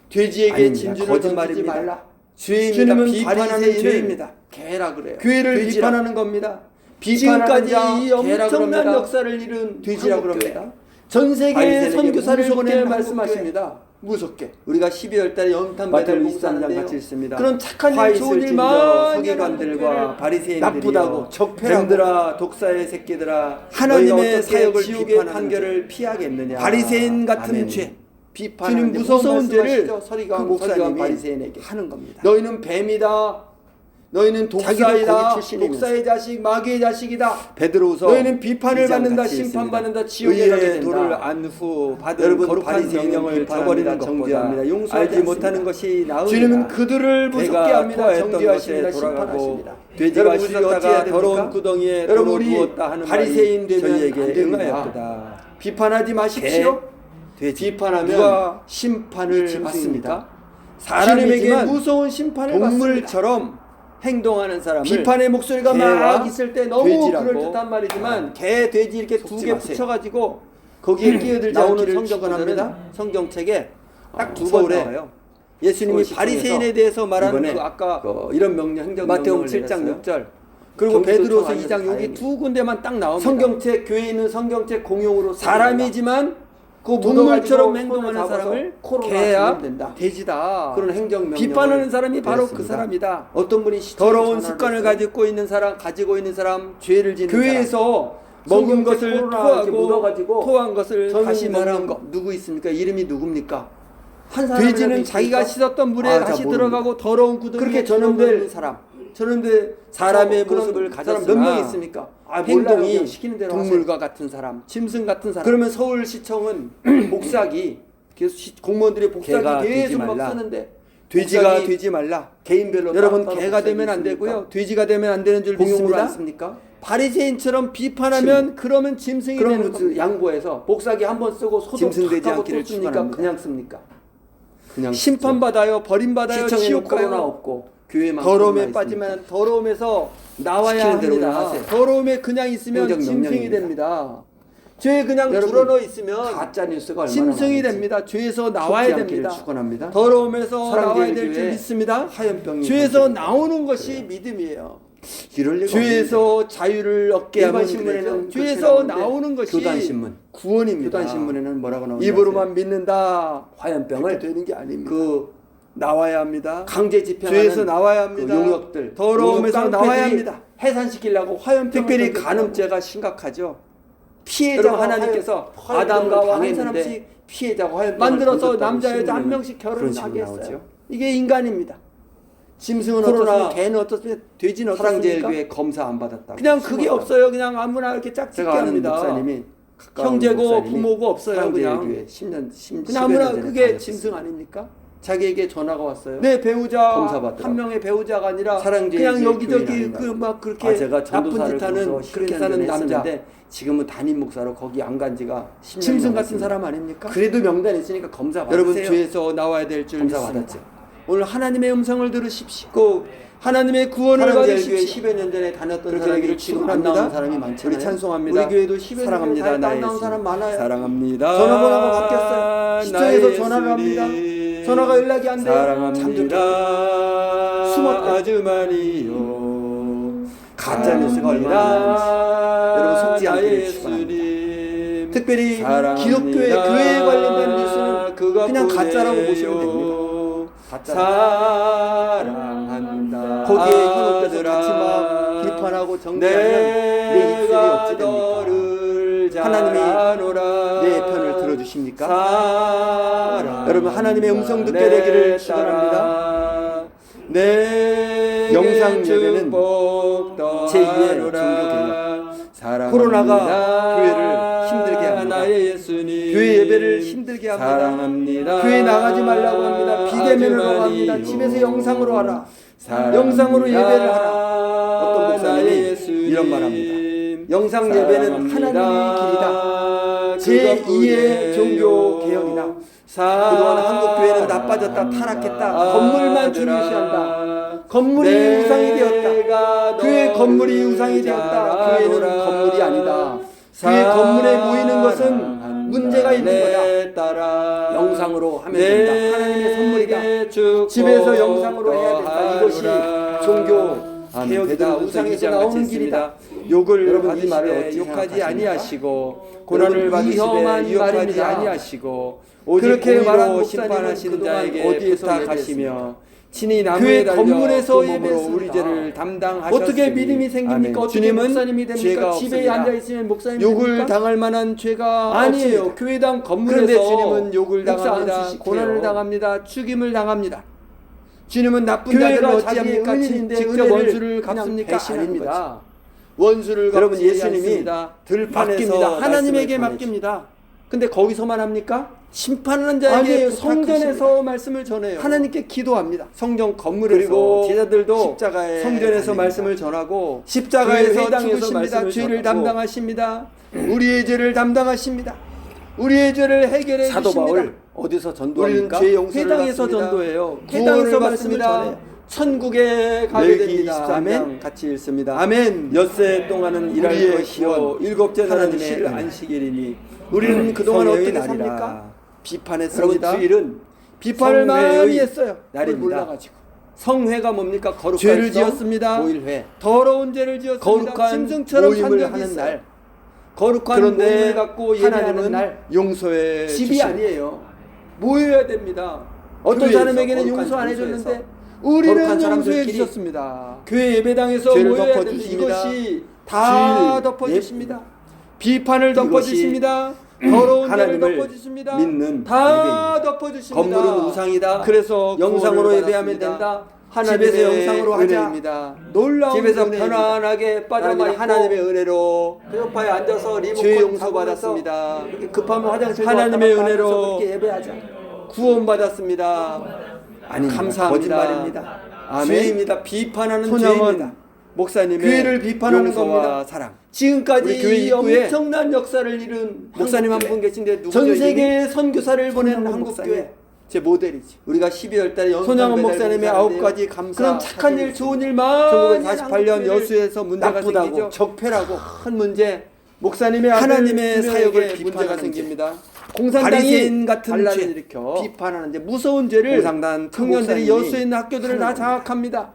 돼지에게 아닙니다. 진주를 던지지 거짓말입니다. 말라. 죄입니다. 주님은 비판하는 바리새인을 죄입니다. 개라 그래요. 교회를 돼지라. 비판하는 겁니다. 지금까지 비판하는 이 자, 개라 엄청난 그럽니다. 역사를 이룬 돼지라 한국교회. 그럽니다. 전 세계의 바리새인에게 선교사를 무서운 그렇게 한국교회. 말씀하십니다. 무섭게. 우리가 12월 달에 연탄 마태복음 배달 23장 같이 있습니다. 그런 착한 화 일 있을 좋은 일 진저 많이 서기관들과 하는 바리새인들이여 나쁘다고 적폐라고 뱀들아 독사의 새끼들아 하나님의 너희가 어떻게 사역을 지옥의 비판하는 판결을 피하겠느냐. 바리새인 같은 아멘. 죄 비판하는 주님 무서운 죄를 말씀하시죠. 서기관, 그 목사님이 서기관 바리새인에게 하는 겁니다. 너희는 뱀이다. 너희는 자기도 독사이다. 거기 출신이면서. 독사의 자식, 마귀의 자식이다. 베드로서 너희는 비판을 2장 받는다. 같이 심판받는다. 있습니다. 지옥에 가게 의의 돌을 된다. 안후 받은 여러분 거룩한 바리새인은 명령을 비판합니다. 저버리는 정죄합니다. 것보다 용서하지 알지 못하는 않습니다. 것이 나으리라. 주님은 그들을 무섭게 배가 합니다. 토하였던 정죄하십니다. 것에 돌아가고 심판하십니다. 돼지가 여러분, 우리가 어찌 해야 씻었다가 됩니까? 더러운 구덩이에 여러분, 돌을 우리 부었다 하는 바리새인 말이 되면 저희에게 안 됩니다. 응하였도다. 비판하지 마십시오. 돼지 비판하면 누가 심판을 짐승입니까? 받습니다. 사람에게 주님에게 무서운 심판을 받습니다. 동물처럼 행동하는 사람을 비판의 목소리가 개와 막 있을 때 너무 돼지라고 그럴듯한 말이지만 개, 돼지 이렇게 두 속지 개 마세요. 붙여가지고 거기에 끼어들지 나오는 않기를 성경권합니다. 축원합니다. 성경책에 딱 두 서울에 번 나와요. 예수님이 서울 바리새인에 시청에서 대해서 말한 이번에 그 아까 이런 명령 행정 마태복음 명령을 7장 내렸어요. 6절 그리고 경기도청 베드로서 안에서 2장 여기 다행이에요. 두 군데만 딱 나옵니다. 성경책 교회에 있는 성경책 공용으로 사람이지만 그 동물처럼 묻어가지고 행동하는 손을 잡아서 사람을 코로나 개야 걸리면 된다. 돼지다. 그런 행정 명령을 비판하는 사람이 바로 그 내렸습니다. 사람이다. 어떤 분이 시청에 더러운 전화를 습관을 했어요. 가지고 있는 사람, 죄를 짓는 사람, 교회에서 먹은 성경책 것을 코로나 이렇게 토하고 묻어가지고 토한 것을 저는 다시 이 사람 먹는 것 누구 있습니까? 이름이 누굽니까? 한 사람이라도 돼지는 있습니까? 자기가 씻었던 물에 아, 자, 다시 모릅니다. 들어가고 더러운 구덩이에 그렇게 들어가는 전염될 사람. 저런데 사람의 그런 모습을 사람 가졌으나 몇 명 있습니까? 아, 몰라요. 행동이 그냥 시키는 대로 동물과 같은 사람, 짐승 같은 사람. 그러면 서울시청은 복사기 계속 공무원들이 개가 복사기 되지 계속 막 말라. 쓰는데 돼지가 복사기 되지 말라. 개인별로 여러분 따로 개가 복사기 되면 안 있습니까? 되고요. 돼지가 되면 안 되는 줄 공용으로 믿습니다. 안 씁니까? 바리새인처럼 비판하면 그러면 짐승이 되는 그럼 겁니다. 양보해서 복사기 한 번 쓰고 소독 짐승 되지 탁 하고 않기를 또 씁니까? 축원합니다. 그냥 씁니까? 그냥 심판받아요. 버림받아요. 시청에는 지옥 코로나 가요. 없고 교회만 더러움에 코로나 빠지면 더러움에서 나와야 시키는 대로 합니다. 하세요. 더러움에 그냥 있으면 행정 짐승이 명령입니다. 됩니다. 죄에 그냥 여러분, 불어넣어 있으면 가짜 뉴스가 얼마나 짐승이 많은지 됩니다. 죄에서 속지 나와야 않기를 됩니다. 축원합니다. 더러움에서 사랑제일 나와야 될 줄 교회 믿습니다. 화염병이 죄에서 번지고 나오는 것이 믿음이에요. 이럴 리가 죄에서 자유를 얻게 하면 일반신문에는 그래서 그렇게 죄에서 나오는데 나오는 것이 교단신문. 구원입니다. 교단신문에는 뭐라고 나오는지 입으로만 믿는다. 화염병을 그렇게 되는 게 아닙니다. 그 나와야 합니다. 강제 집행하는 죄에서 나와야 합니다. 그 용역들 더러움에서 용역 나와야 깡패들이 합니다. 해산시키려고 화염병을 특별히 던졌다고. 간음죄가 심각하죠. 피해자가 여러분 하나님께서 아담과 한 사람씩 피해자가 화염병을 만들어서 던졌다고 남자 여자 한 신문에는 명씩 그런 결혼하게 식으로 했어요. 나오죠. 이게 인간입니다. 짐승은 코로나 어떻습니까? 개는 어떻습니까? 돼지는 어떻습니까? 사랑제일교회 검사 안 받았다고 그냥 그게 숨었다고. 없어요. 그냥 아무나 이렇게 짝짓기 제가 아는 합니다. 목사님이 가까운 형제고 목사님이 부모고 없어요. 그냥 사랑제일교회 10년 10, 그냥 아무나 10여 년 전에 그게 다녔었어요. 짐승 아닙니까? 자기에게 전화가 왔어요. 내 배우자 검사 받더라고. 한 명의 배우자가 아니라 사랑제일교회 그냥 여기저기 교인 그 아닌가요? 막 그렇게 제가 나쁜 전도사를 짓 하는 두고서 그렇게 10년 사는 전에 남자 했었는데 지금은 담임 목사로 거기 안 간 지가 10년 짐승 같은 사람 아닙니까? 그래도 명단이 있으니까 검사 받으세요. 여러분 죄에서 나와야 될 줄 검사 믿습니다. 받았죠. 오늘 하나님의 음성을 들으십시오. 꼭 하나님의 구원을 사랑제일교회 받으십시오. 10여 년 전에 다녔던 그렇게 사람이 되기를 지금 안 축원합니다. 나오는 사람이 많잖아요. 우리 찬송합니다. 우리 교회도 10여 년 사랑합니다. 전에 나의 안 나온 예수님. 사람 많아요. 사랑합니다. 전화번호가 바뀌었어요. 시청에서 나의 전화를 합니다. 예수님. 전화가 연락이 안 돼요. 사랑합니다. 숨었대요. 아주 많이요. 가짜 뉴스가 얼마나 많은지. 여러분 속지 않기를 나의 축원합니다. 예수님. 특별히 사랑합니다. 기독교회 교회에 관련된 뉴스는 그가 그냥 가짜라고 보내요. 보시면 됩니다. 가짜. 사랑한다. 거기에 현혹돼서 같이 막 비판하고 정죄하면 내 입술이 어찌 됩니까? 하나님이 내 편을 들어주십니까? 여러분 하나님의 음성 듣게 되기를 축원합니다. 내 영상 예배는 제2의 종교 개혁. 코로나가 교회를 힘들게 합니다. 나의 예수님. 교회 예배를 힘들게 합니다. 사랑합니다. 교회 나가지 말라고 합니다. 비대면으로 합니다. 집에서 영상으로 하라. 영상으로 예배를 하라. 어떤 목사님이 이런 말 합니다. 영상 예배는 하나님의 길이다. 제2의 종교 개혁이다. 그동안 한국 교회는 나빠졌다, 타락했다, 건물만 중요시한다. 건물이 우상이 되었다. 교회 건물이 우상이 되었다. 교회는 건물이 아니다. 교회 건물에 모이는 것은 문제가 있는 거다. 영상으로 하면 된다. 하나님의 선물이다. 집에서 영상으로 해야 된다. 이것이 종교 개혁이다. 우상에서 나오는 길이다. 욕을 여러분 이 받으시되 말을 어찌 욕하지 생각하십니까? 아니하시고 고난을 받으시되 위험한 위협하지 말입니다. 아니하시고 오직 그렇게 공의로 말한 목사님은 심판하시는 그동안 자에게 어디에서 부탁하시며 친히 교회 나무에 달려 건물에서 그 몸으로 예배했습니다. 우리 죄를 담당하셨으니 어떻게 믿음이 생깁니까? 아멘. 어떻게 주님은 목사님이 됩니까? 죄가 집에 없습니다. 앉아 있으면 목사님이 욕을 됩니까? 당할 만한 죄가 아니에요. 없습니다. 교회당 건물에서 그런데 주님은 욕을 목사 당합니다. 안수시켜요. 고난을 당합니다. 죽임을 당합니다. 주님은 나쁜 교회가 자들을 자기의 어찌합니까? 은인인데 직접 은혜를 원수를 그냥 갚습니까? 배신하는 아닙니다. 원수를 여러분, 갚지 예수님이 않습니다. 들판에서 맡깁니다. 하나님에게 말씀을 맡깁니다. 근데 거기서만 합니까? 심판하는 아니에요. 자에게 성전에서 말씀을 전해요. 하나님께 기도합니다. 성전 건물에서 그리고 제자들도 십자가에 성전에서 달립니다. 말씀을 전하고 십자가에서 교회 회당에서 죽으십니다. 말씀을 죄를 전하고 담당하십니다. 우리의 죄를 담당하십니다. 우리의 죄를 해결해 사도 주십니다. 바울 어디서 전도합니까? 우리는 죄 용서를 회당에서 받습니다. 전도해요. 구원을 회당에서 말씀을 받습니다. 전해요. 천국에 가게 레위기 됩니다. 23장 아멘. 같이 읽습니다. 아멘. 엿새 동안은 일할 우리의 것이요 구원, 일곱째 날은 하나님의 쉴 은혜. 안식일이니 우리는 그동안 성회의 어떻게 날이라. 삽니까? 여러분, 비판했습니다. 주일은 비판을 성회의 많이 했어요. 날입니다. 몰라가지고 성회가 뭡니까? 거룩한 죄를 성, 지었습니다. 모일회. 더러운 죄를 지었습니다. 거룩한 짐승처럼 산 모임을 적이 하는 있어요. 날. 거룩한 그런데 모임을 갖고 예배하는 하나님은 날. 용서해 집이 주십니다. 아니에요. 모여야 됩니다. 어떤 교회에서 사람에게는 거룩한 용서 안 장소에서 해줬는데 우리는 거룩한 용서해 사람들끼리 주셨습니다. 교회 예배당에서 죄를 모여야 덮어주십니다. 되는데 이것이 다 주일 덮어주십니다. 비판을 덮어주십니다. 더러운 죄를 하나님을 덮어주십니다. 믿는 다 덮어주십니다. 건물은 우상이다. 그래서 영상으로 구원을 예배하면 받았습니다. 된다. 하나님의 집에서 영상으로 하자. 은혜입니다. 놀라운 집에서 은혜입니다. 편안하게 빠져만 아니면 하나님의 은혜로 소파에 앉아서 리모컨 죄 타고 용서받았습니다. 이렇게 급하면 화장실 하나님의 왔다 갔다 은혜로 하면서 그렇게 예배하자. 구원받았습니다. 아닙니다. 감사합니다. 거짓말입니다. 아멘. 죄입니다. 비판하는 소명은 죄입니다. 목사님의 교회를 비판하는 용서와 겁니다. 사랑. 지금까지 우리 교회 이 입구에 엄청난 역사를 이룬 목사님 한 한국교회. 분 계신데 누구죠? 전 이름이? 세계에 선교사를 보낸 손양원 한국교회 목사님. 제 모델이지. 우리가 12월 달에 손양원 목사님의 9가지 감사 그런 착한 일, 좋은 일 많이 1948년 여수에서 문제가 나쁘다고, 생기죠. 적폐라고 큰 문제. 목사님의 아들 하나님의 두 명에게 사역을 문제가 비판하는 생깁니다. 바리새인 공산당이 같은 반란을 죄. 일으켜 비판하는 무서운 죄를 공산당 청년들이 목사님이 여수에 있는 학교들을 다 하는 장악합니다.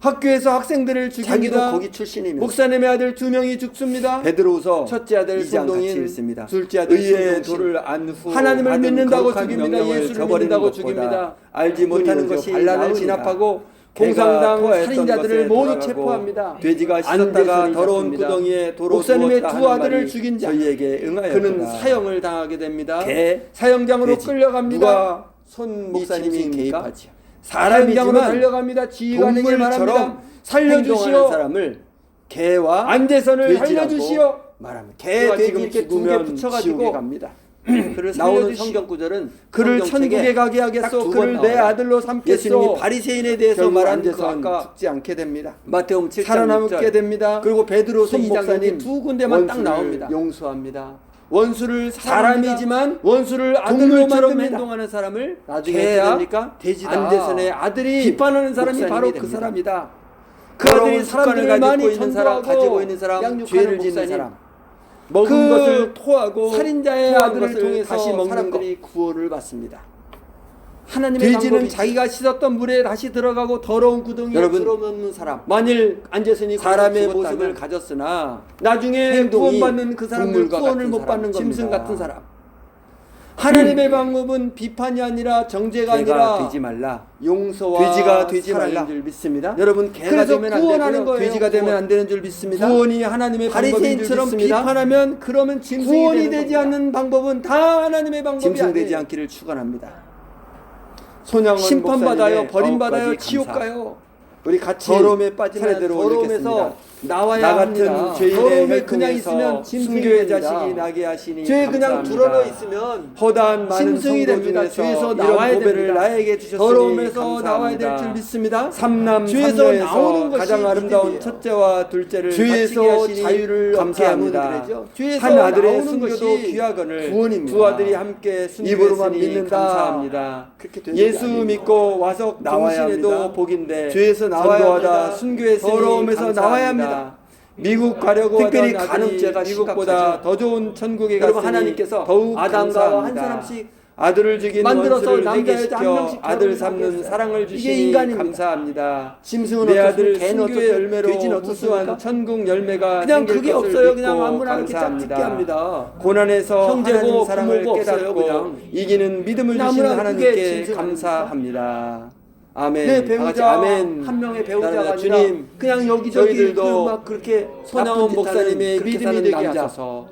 학교에서 학생들을 자기도 죽입니다. 거기 출신이면서 목사님의 아들 2명이 죽습니다. 베드로서 첫째 아들 2장 같이 손동인, 읽습니다. 둘째 아들 의의 손동신. 도를 안후 하나님을 받은 믿는다고 거룩한 죽입니다. 명령을 예수를 저버리는 믿는다고 것보다 죽입니다. 알지 못하는 뿐이죠. 것이 반란을 나으니라. 진압하고 개가 공산당 토하였던 살인자들을 것에 모두 돌아가고 체포합니다. 돼지가 씻었다가 안대선이 더러운 잡힙니다. 구덩이에 도로 목사님의 두었다 두 하는 아들을 말이 죽인 자. 저희에게 응하였다. 그는 사형을 당하게 됩니다. 개, 사형장으로 돼지. 끌려갑니다. 누가 손 목사님이 목사님입니까? 개입하지. 사형장으로 사람이지만 달려갑니다. 지휘관에게 말합니다. 동물처럼 살려주시오. 행동하는 사람을 개와 안대선을 돼지라고 살려주시오. 말합니다. 개, 그가 돼지 지금 이렇게 두 개 죽으면 붙여가지고 지옥에 갑니다. 그를 나오는 살려주시오. 성경 구절은 그를 성경책에 천국에 가게 딱 하겠소. 두 그를 번 내 나와요. 아들로 삼겠소. 예수님이 바리새인에 대해서 결국 말한 그 안대선 아까 죽지 않게 됩니다. 마태복음 7장 살아남게 6절 됩니다. 그리고 베드로서 손 2장 목사님 두 군데만 딱 원수를 나옵니다. 용서합니다. 원수를 사람이지만 원수를 아들로 동물처럼 만듭니다. 행동하는 사람을 나중에 개야 어떻게 됩니까? 돼지다. 안대선의 아들이 비판하는 사람이 목사님이 바로 그 됩니다. 사람이다. 그 더러운 아들이 습관을 사람들을 가지고 많이 있는 사람, 전도하고 가지고 있는 사람, 양육하는 죄를 짓는 목사님. 사람, 먹은 그 것을 토하고 살인자의 토한 아들을 것을 통해서 다시 먹는 사람들이 구원을 받습니다. 하나님의 돼지는 방법이 자기가 씻었던 물에 다시 들어가고 더러운 구덩이에 여러분, 들어놓는 사람. 만일 안재선이 사람의 죽었다면 모습을 가졌으나 나중에 행동이 구원받는 그 사람들 동물과 구원을 같은 못 사람, 받는 짐승 겁니다. 같은 사람. 하나님의 방법은 비판이 아니라 정죄가 개가 아니라 되지 말라. 용서와 돼지가 되지 사랑인 말라. 줄 믿습니다. 여러분 개가 그래서 되면 안 구원하는 되고요. 거예요. 돼지가 되면 구원. 안 되는 줄 믿습니다. 구원이 하나님의 방법인 줄 바리새인처럼 믿습니다. 비판하면 그러면 짐승이 구원이 되는 되지 겁니다. 않는 방법은 다 하나님의 방법이 짐승되지 아니에요. 않기를 축원합니다. 손양원 목사님의 심판받아요. 버림받아요. 9가지 지옥 감사. 가요. 우리 같이 더러움에 빠지면 차례대로 더러움에서 읽겠습니다. 나와야 나 같은 합니다. 죄인의 더러움에 그냥 혈통에서 있으면 짐승이 순교의 됩니다. 자식이 나게 하시니 죄에 그냥 감사합니다. 드러져 있으면 허다한 많은 짐승이 성도 됩니다. 중에서 죄에서 이런 나와야 고배를 됩니다. 나에게 주셨으니 더러움에서 감사합니다. 나와야 될 줄 믿습니다. 삼남 죄에서 삼녀에서 나오는 것이 가장 아름다운 믿음이에요. 첫째와 둘째를 죄에서 바치게 하시니 자유를 얻게 하면 감사합니다. 그러죠. 죄에서 한 아들의 나오는 순교도 것이 귀하거늘 구원입니다. 두 아들이 함께 입으로만 순교했으니 믿는다. 감사합니다. 그렇게 되는 게 예수 아닙니다. 믿고 와서 나와야 정신에도 합니다. 복인데 죄에서 나와야 전도하다 합니다. 순교했으니 더러움에서 감사합니다. 나와야 합니다. 미국 가려고 특별히 하던 간음죄가 아들이 미국보다 심각하죠. 더 좋은 천국에 여러분 갔으니 하나님께서 더욱 아담과 한 감사합니다. 사람씩 아들을 죽인 만들어서 원수를 남자, 여자 한 회개시켜 명씩 아들 결혼을 삼는 하게 사랑을 이게 주시니 인간입니다. 감사합니다. 짐승은 내 어떻습니까? 아들 개는 순교의 어떻습니까? 열매로 돼지는 무수한 어떻습니까? 천국 열매가 그냥 생길 그게 것을 없어요. 믿고 그냥 아무나 이렇게 딱 감사합니다. 듣게 합니다. 고난에서 형제고 하나님 사랑을 부모고 없어요, 깨닫고 그냥. 이기는 믿음을 그냥 주신 아무나 그게 하나님께 진승 감사합니다. 아멘. 내 다 같이 배우자 아멘. 한 명의 배우자가 따라합니다. 아니라 주님, 그냥 여기저기 저희들도 막 그렇게 손양원 목사님의 그렇게 믿음이 사는 되게 남자. 하소서.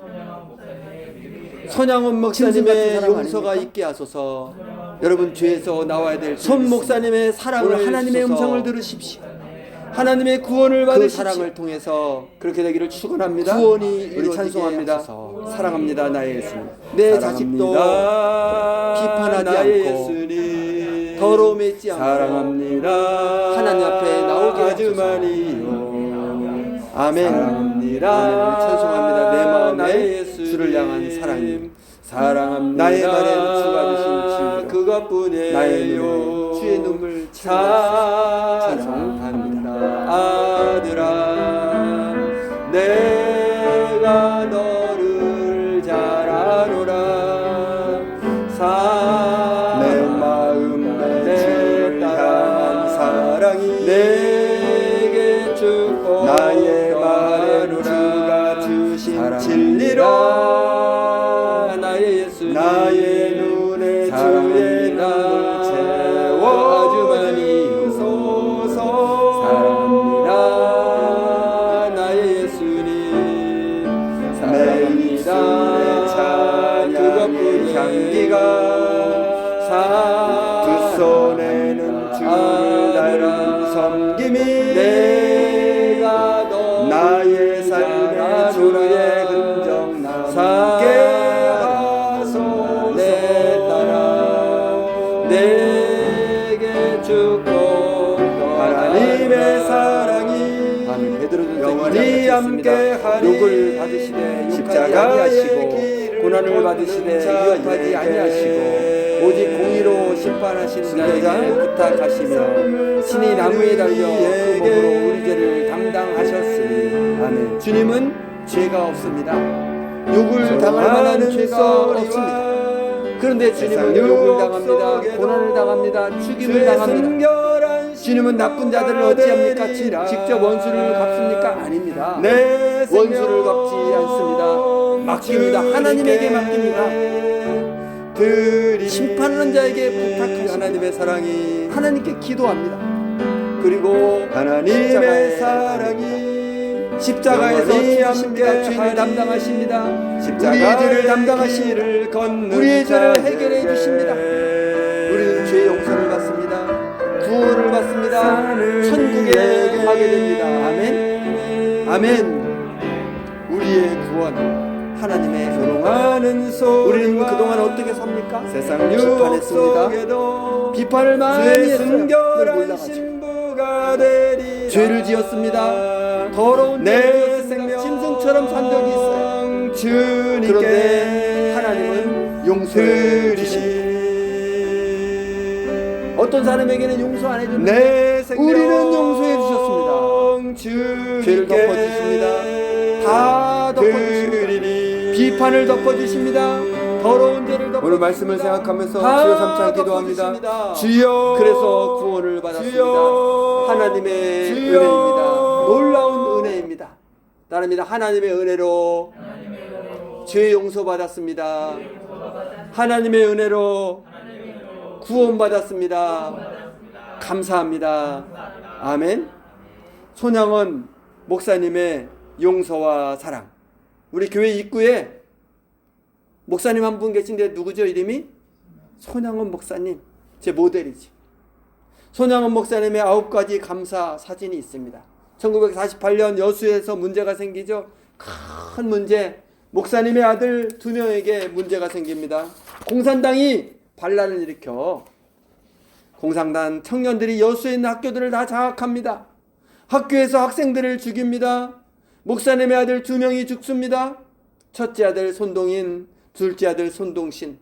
손양원 짐승 같은 목사님의 사람 용서가 아닙니까? 있게 하소서. 여러분 죄에서 나와야 될 손 줄 목사님의 믿습니다. 사랑을 오늘 하나님의 주소서. 음성을 들으십시오. 하나님의 구원을 그 받으십시오. 사랑을 통해서 그렇게 되기를 축원합니다. 구원이 우리 이루어지게 찬송합니다. 하소서. 사랑합니다 나의 예수. 내 자식도 비판하지 나의 않고 예수님. 더러움에 있지 않고 사랑합니다. 하나님 앞에 나오게 아주 하소서. 많이요. 아멘. 사랑합니다. 아멘. 우리 찬송합니다. 내 마음에 나의 예수님. 주를 향한 사랑이. 사랑합니다. 나의 말엔 주가 주신 진리로. 그것뿐이에요. 나의 눈에 주의 눈물 찬송합니다. 사랑합니다. 아들아 내가 너를 잘 아노라. 내 마음 내 주를 향한 사랑이 내게 주고 나의 말엔 주가 주신 사랑합니다. 진리로 나의 예수님 나의 눈에 주의 사랑합니다. 눈물 채워 아주 많이 주소서. 사랑합니다. 나의 예수님 내 사랑합니다. 입술에 찬양의 그것뿐이 향기가 두 손에는 주를 닮은 섬김이 내가 너 나의 삶의 주의 흔적 남게 하소서. 내 딸아 내게 주고 하나님의 사랑이 아멘. 베드로 영원히 함께하리. 욕을 받으시되 욕하지 십자가의 아니하시고 길을 고난을 받으시되 걷는 욕하지 자에게 아니하시고 오직 공의로 심판하시는 자에게 순례자 부탁하시며 신이 나무에 달려 그 몸으로 우리 죄를 담당하셨으니 아멘. 주님은 죄가 없습니다. 욕을 당할 만한 죄가 없습니다. 그런데 주님은 욕을 당합니다. 고난을 당합니다. 죽임을 당합니다. 주님은 나쁜 자들을 어찌합니까? 직접 원수를 갚습니까? 아닙니다. 원수를 갚지 않습니다. 맡깁니다. 하나님에게 맡깁니다. 심판하는 자에게 부탁하십니다. 하나님의 사랑이 하나님께 기도합니다. 그리고 하나님의 사랑이 십자가에서 죽으십니다. 죄를 담당하십니다. 우리의 죄를 담당하십니다. 우리의 죄를 해결해 주십니다. 우리는 죄 용서를 받습니다. 구원을 받습니다. 천국에 가게 됩니다. 아멘. 아멘. 우리의 구원 하나님의 조롱하는 우리는 그동안 어떻게 삽니까? 세상 비판했습니다. 비판을 많이 했어요. 그걸 몰라가지고. 신부가 되리라. 죄를 지었습니다. 더러운 죄를 지었습니다. 짐승처럼 산 적이 있어요. 그런데 하나님은 용서해 주십니다. 어떤 사람에게는 용서 안 해줍니다. 우리는 용서해 주셨습니다. 죄를 덮어주십니다. 다 덮어주십니다. 비판을 덮어주십니다. 더러운 죄를 덮어주십니다. 오늘 말씀을 생각하면서 다 주여 삼창 덮어주십니다. 기도합니다. 주여 그래서 구원을 받았습니다. 주여 하나님의 주여 은혜입니다. 놀라운 은혜입니다. 따릅니다. 하나님의 은혜로 죄 용서 받았습니다. 하나님의 은혜로 구원 받았습니다. 감사합니다. 아멘. 손양원 목사님의 용서와 사랑. 우리 교회 입구에 목사님 한 분 계신데 누구죠? 이름이? 손양원 목사님. 제 모델이지. 손양원 목사님의 9가지 감사 사진이 있습니다. 1948년 여수에서 문제가 생기죠. 큰 문제. 목사님의 아들 2명에게 문제가 생깁니다. 공산당이 반란을 일으켜 공산당 청년들이 여수에 있는 학교들을 다 장악합니다. 학교에서 학생들을 죽입니다. 목사님의 아들 2명이 죽습니다. 첫째 아들 손동인, 둘째 아들 손동신.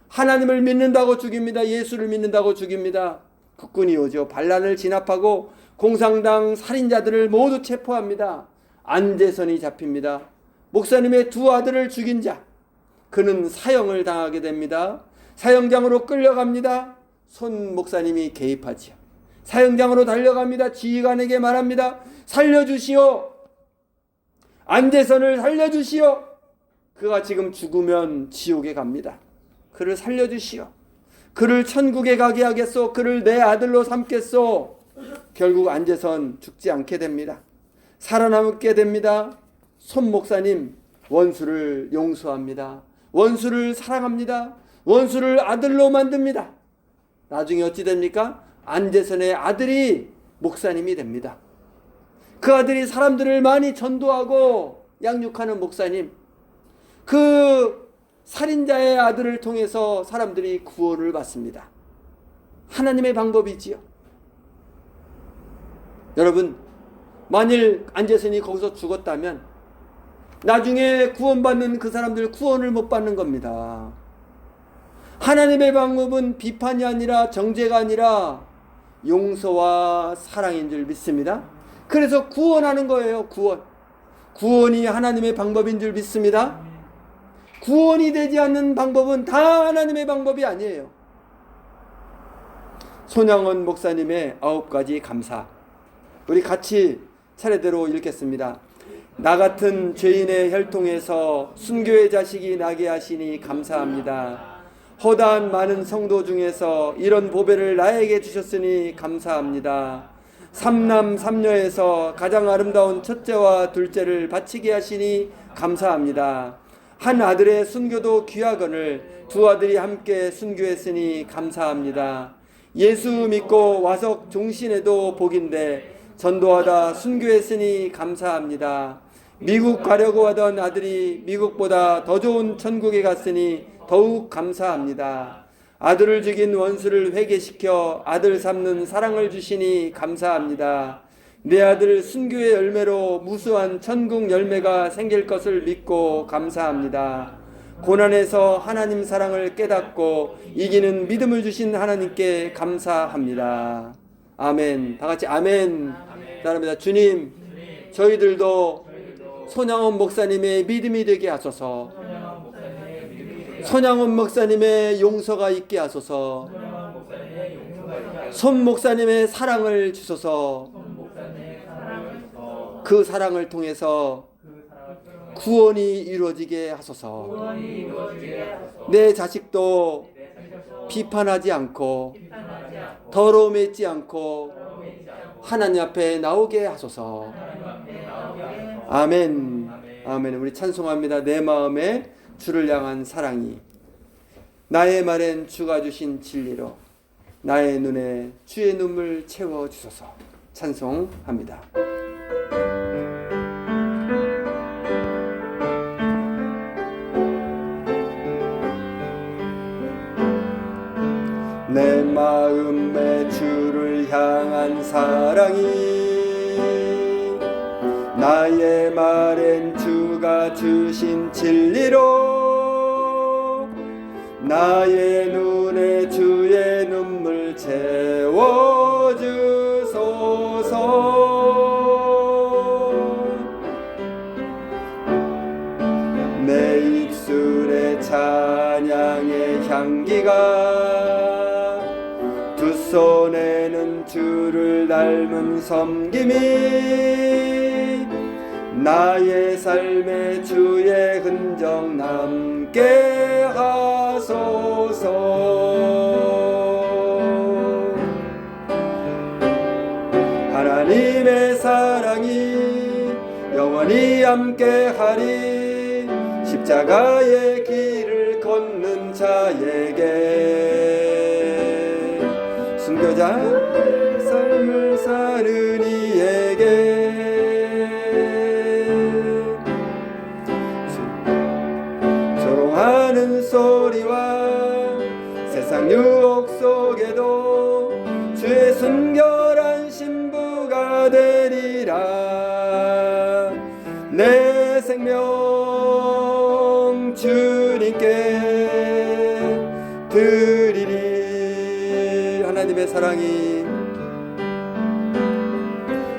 하나님을 믿는다고 죽입니다. 예수를 믿는다고 죽입니다. 국군이 오죠. 반란을 진압하고 공산당 살인자들을 모두 체포합니다. 안재선이 잡힙니다. 목사님의 2 아들을 죽인 자, 그는 사형을 당하게 됩니다. 사형장으로 끌려갑니다. 손 목사님이 개입하지요. 사형장으로 달려갑니다. 지휘관에게 말합니다. 살려주시오. 안재선을 살려주시오. 그가 지금 죽으면 지옥에 갑니다. 그를 살려주시오. 그를 천국에 가게 하겠소. 그를 내 아들로 삼겠소. 결국 안재선 죽지 않게 됩니다. 살아남게 됩니다. 손 목사님 원수를 용서합니다. 원수를 사랑합니다. 원수를 아들로 만듭니다. 나중에 어찌 됩니까? 안재선의 아들이 목사님이 됩니다. 그 아들이 사람들을 많이 전도하고 양육하는 목사님. 그 살인자의 아들을 통해서 사람들이 구원을 받습니다. 하나님의 방법이지요. 여러분, 만일 안재선이 거기서 죽었다면 나중에 구원받는 그 사람들 구원을 못 받는 겁니다. 하나님의 방법은 비판이 아니라 정죄가 아니라 용서와 사랑인 줄 믿습니다. 그래서 구원하는 거예요. 구원이 하나님의 방법인 줄 믿습니다. 구원이 되지 않는 방법은 다 하나님의 방법이 아니에요. 손양원 목사님의 9가지 감사, 우리 같이 차례대로 읽겠습니다. 나 같은 죄인의 혈통에서 순교의 자식이 나게 하시니 감사합니다. 허다한 많은 성도 중에서 이런 보배를 나에게 주셨으니 감사합니다. 삼남 삼녀에서 가장 아름다운 첫째와 둘째를 바치게 하시니 감사합니다. 한 아들의 순교도 귀하거늘 두 아들이 함께 순교했으니 감사합니다. 예수 믿고 와서 종신에도 복인데 전도하다 순교했으니 감사합니다. 미국 가려고 하던 아들이 미국보다 더 좋은 천국에 갔으니 더욱 감사합니다. 아들을 죽인 원수를 회개시켜 아들 삼는 사랑을 주시니 감사합니다. 내 아들 순교의 열매로 무수한 천국 열매가 생길 것을 믿고 감사합니다. 고난에서 하나님 사랑을 깨닫고 이기는 믿음을 주신 하나님께 감사합니다. 아멘. 다 같이 아멘. 따라합니다. 주님, 저희들도 손양원 목사님의 믿음이 되게 하소서. 손양원 목사님의 용서가 있게 하소서. 손 목사님의 사랑을 주소서. 그 사랑을 통해서 구원이 이루어지게 하소서. 내 자식도 비판하지 않고 더러움 있지 않고 하나님 앞에 나오게 하소서. 아멘. 아멘. 우리 찬송합니다. 내 마음에 주를 향한 사랑이 나의 말엔 주가 주신 진리로 나의 눈에 주의 눈물 채워 주소서. 찬송합니다. 내 마음에 주를 향한 사랑이 나의 말엔 주가 주신 진리로 나의 눈에 주의 눈물 채워주소서. 내 입술에 찬양의 향기가 두 손에는 주를 닮은 섬김이 나의 삶에 주의 흔적 남게 하소서. 하나님의 사랑이 영원히 함께하리. 십자가의 길을 걷는 자에게 순교자 삶을 사는 이에게 조롱하는 소리와 세상 유혹 속에도 주의 순결한 신부가 되리라. 내 생명 주님께 드리리.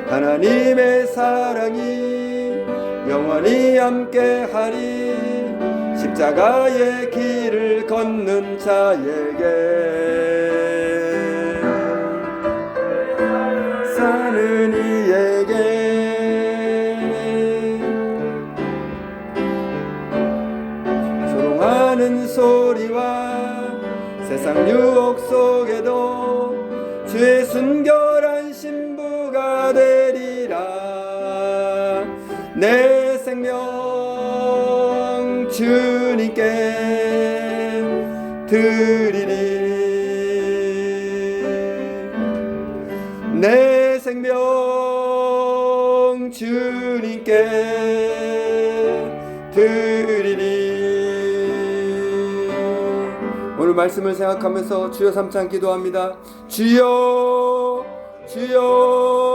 하나님의 사랑이 영원히 함께하리. 십자가의 길을 길 걷는 자에게 사는 이에게 조롱하는 소리와 세상 유혹 속에도 주의 순결한 신부가 되리라. 내 생명 주님께 드리리. 내 생명 주님께 드리리. 오늘 말씀을 생각하면서 주여 삼창 기도합니다. 주여 주여